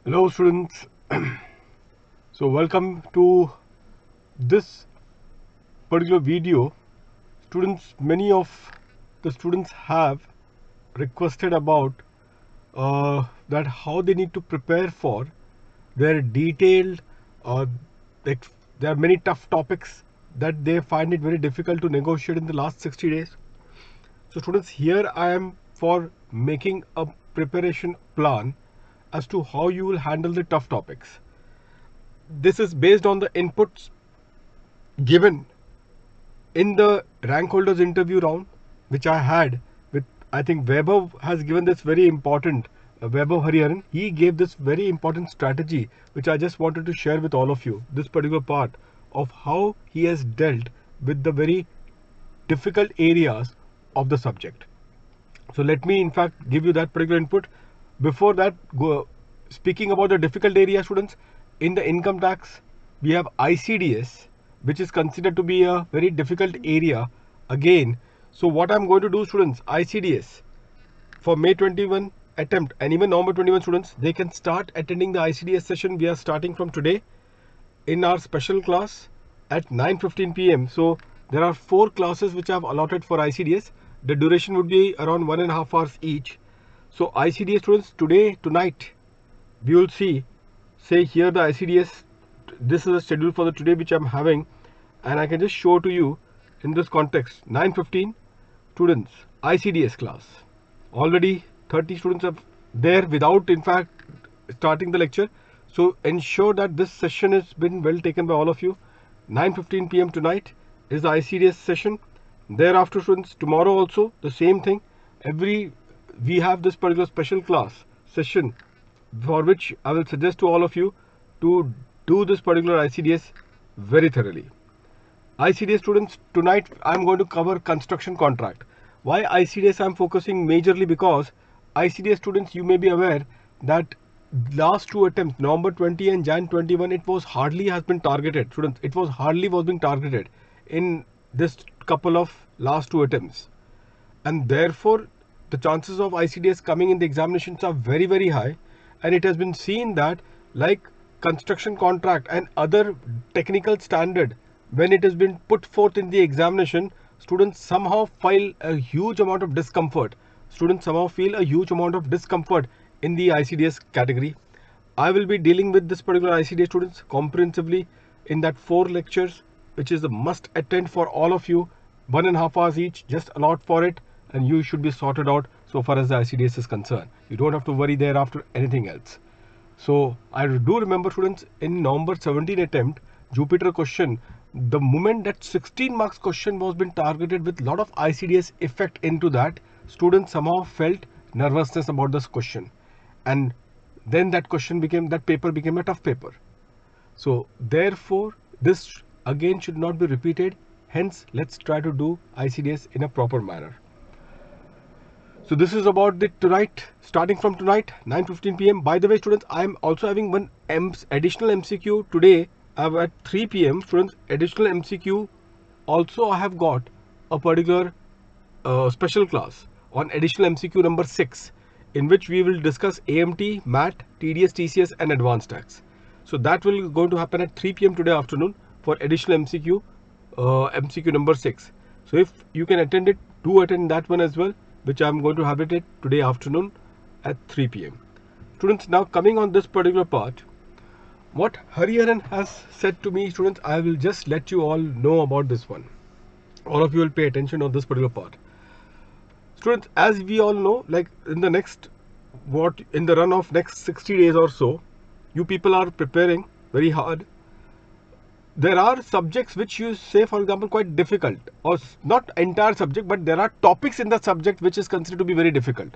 Hello students. So welcome to this particular video. Students, many of the students have requested about that how they need to prepare for their detailed uh, like there are many tough topics that they find it very difficult to negotiate in the last 60 days. So students, here I am for making a preparation plan as to how you will handle the tough topics. This is based on the inputs given in the rank holders interview round, which I had with, I think Weber has given this very important, Weber Hariharan, he gave this very important strategy, which I just wanted to share with all of you, this particular part of how he has dealt with the very difficult areas of the subject. So let me in fact give you that particular input. Before that, speaking about the difficult area, students, in the income tax we have ICDS, which is considered to be a very difficult area again. So what I'm going to do, students, ICDS for May 21 attempt and even November 21 students, they can start attending the ICDS session. We are starting from today in our special class at 9:15 p.m. So there are 4 classes which I have allotted for ICDS. The duration would be around 1.5 hours each. So ICDS students, today, tonight, we will see, say here the ICDS, this is a schedule for the today which I am having, and I can just show to you in this context. 9:15 students, ICDS class. Already 30 students are there without in fact starting the lecture. So ensure that this session has been well taken by all of you. 9:15 p.m. tonight is the ICDS session. Thereafter, students, tomorrow also the same thing. We have this particular special class session for which I will suggest to all of you to do this particular ICDS very thoroughly. ICDS students, tonight I am going to cover construction contract. Why ICDS I am focusing majorly? Because ICDS students, you may be aware that last 2 attempts, November 20 and Jan 21, it was hardly has been targeted. Students, it was hardly was being targeted in this couple of last 2 attempts, and therefore the chances of ICDS coming in the examinations are very high. And it has been seen that like construction contract and other technical standard, when it has been put forth in the examination, students somehow feel a huge amount of discomfort. Students somehow feel a huge amount of discomfort in the ICDS category. I will be dealing with this particular ICDS students comprehensively in that 4 lectures, which is a must attend for all of you. 1.5 hours each, just allot for it, and you should be sorted out so far as the ICDS is concerned. You don't have to worry thereafter anything else. So I do remember, students, in November 17 attempt, Jupiter question, the moment that 16 marks question was been targeted with lot of ICDS effect into that, students somehow felt nervousness about this question, and then that paper became a tough paper. So therefore this again should not be repeated. Hence, let's try to do ICDS in a proper manner. So this is about the tonight, starting from tonight 9:15 p.m. By the way, students, I am also having one additional MCQ today at 3 p.m. Students, additional MCQ. Also, I have got a particular special class on additional MCQ number 6, in which we will discuss AMT, MAT, TDS, TCS and advanced tax. So that will going to happen at 3 p.m. today afternoon for additional MCQ, MCQ number 6. So if you can attend it, do attend that one as well, which I am going to have it today afternoon at 3 p.m. Students, now coming on this particular part, what Hariharan has said to me, students, I will just let you all know about this one. All of you will pay attention on this particular part. Students, as we all know, like in the run of next 60 days or so, you people are preparing very hard. There are subjects which you say, for example, quite difficult, or not entire subject, but there are topics in the subject which is considered to be very difficult.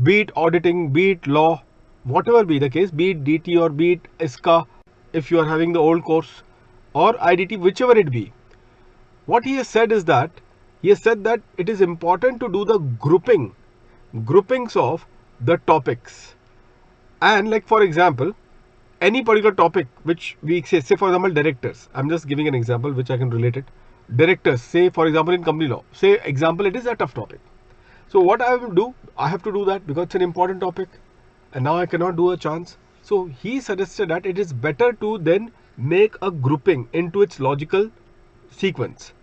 Be it auditing, be it law, whatever be the case, be it DT or be it ISCA, if you are having the old course, or IDT, whichever it be. What he has said is that it is important to do the groupings of the topics. And like for example, any particular topic which we say for example directors, I'm just giving an example which I can relate it. Directors, say for example in company law, say example, it is a tough topic. So what I will do, I have to do that because it's an important topic, and now I cannot do a chance. So he suggested that it is better to then make a grouping into its logical sequence,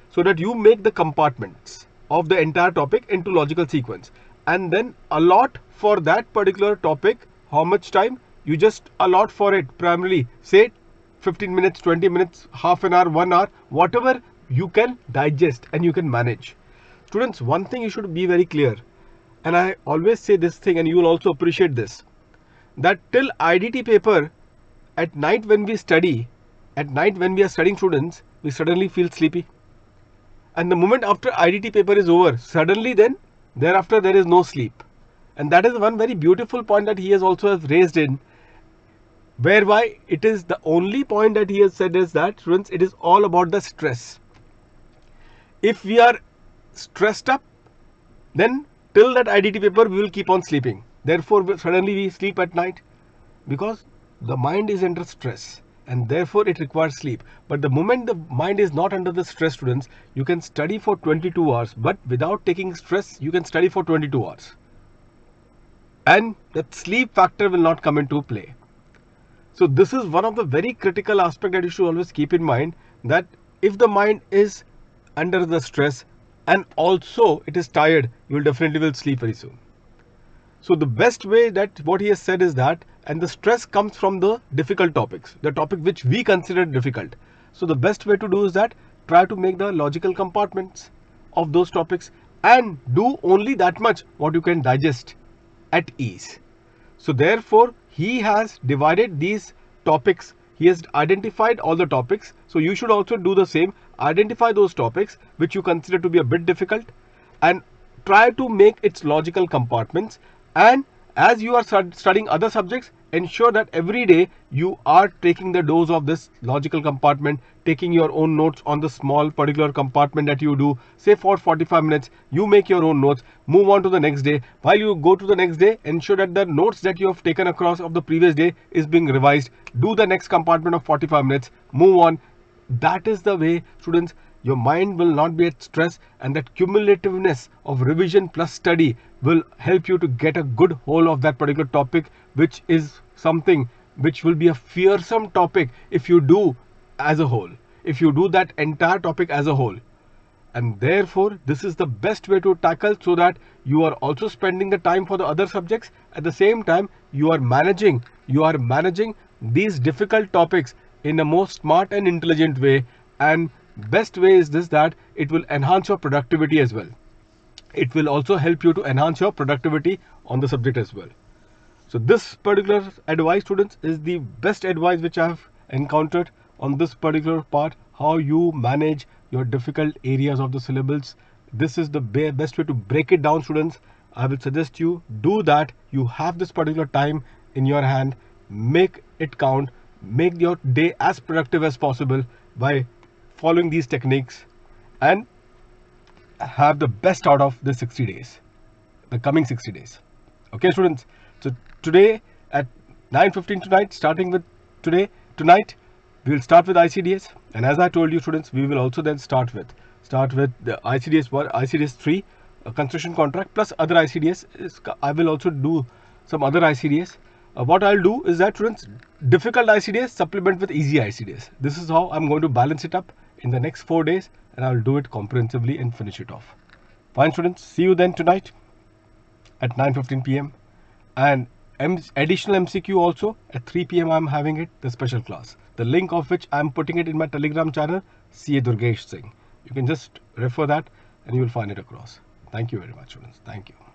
so that you make the compartments of the entire topic into logical sequence, and then allot for that particular topic how much time you just allot for it. Primarily say 15 minutes, 20 minutes, half an hour, 1 hour, whatever you can digest and you can manage. Students, one thing you should be very clear, and I always say this thing and you will also appreciate this, that till IDT paper, at night when we study, at night when we are studying, students, we suddenly feel sleepy. And the moment after IDT paper is over, suddenly then thereafter there is no sleep. And that is one very beautiful point that he has also raised in, whereby it is the only point that he has said is that, students, it is all about the stress. If we are stressed up, then till that IDT paper we will keep on sleeping. Therefore suddenly we sleep at night, because the mind is under stress and therefore it requires sleep. But the moment the mind is not under the stress, students, you can study for 22 hours, but without taking stress you can study for 22 hours. And that sleep factor will not come into play. So this is one of the very critical aspects that you should always keep in mind, that if the mind is under the stress and also it is tired, you will definitely sleep very soon. So the best way, that what he has said is that, and the stress comes from the difficult topics, the topic which we consider difficult. So the best way to do is that try to make the logical compartments of those topics and do only that much what you can digest at ease. So therefore he has divided these topics, he has identified all the topics. So you should also do the same, identify those topics which you consider to be a bit difficult and try to make its logical compartments. And as you are studying other subjects, ensure that every day you are taking the dose of this logical compartment, taking your own notes on the small particular compartment that you do. Say for 45 minutes you make your own notes, move on to the next day. While you go to the next day, ensure that the notes that you have taken across of the previous day is being revised. Do the next compartment of 45 minutes, move on. That is the way, students, your mind will not be at stress, and that cumulativeness of revision plus study will help you to get a good hold of that particular topic, which is something which will be a fearsome topic if you do as a whole, if you do that entire topic as a whole. And therefore this is the best way to tackle, so that you are also spending the time for the other subjects, at the same time you are managing these difficult topics in a most smart and intelligent way. And best way is this, that it will enhance your productivity as well. It will also help you to enhance your productivity on the subject as well. So this particular advice, students, is the best advice which I have encountered on this particular part, how you manage your difficult areas of the syllabus. This is the best way to break it down, students. I will suggest you do that. You have this particular time in your hand, make it count, make your day as productive as possible by following these techniques, and have the best out of the 60 days, the coming 60 days. Okay, students. So today at 9:15 tonight, starting with tonight, we will start with ICDS, and as I told you, students, we will also then start with the ICDS 1, ICDS 3, a construction contract, plus other ICDS. I will also do some other ICDS. What I'll do is that, students, difficult ICDS supplement with easy ICDS. This is how I'm going to balance it up in the next 4 days, and I'll do it comprehensively and finish it off. Fine, students. See you then tonight at 9:15 p.m. and additional MCQ also at 3 p.m. I'm having it, the special class, the link of which I'm putting it in my Telegram channel, CA Durgesh Singh. You can just refer that and you will find it across. Thank you very much, students. Thank you.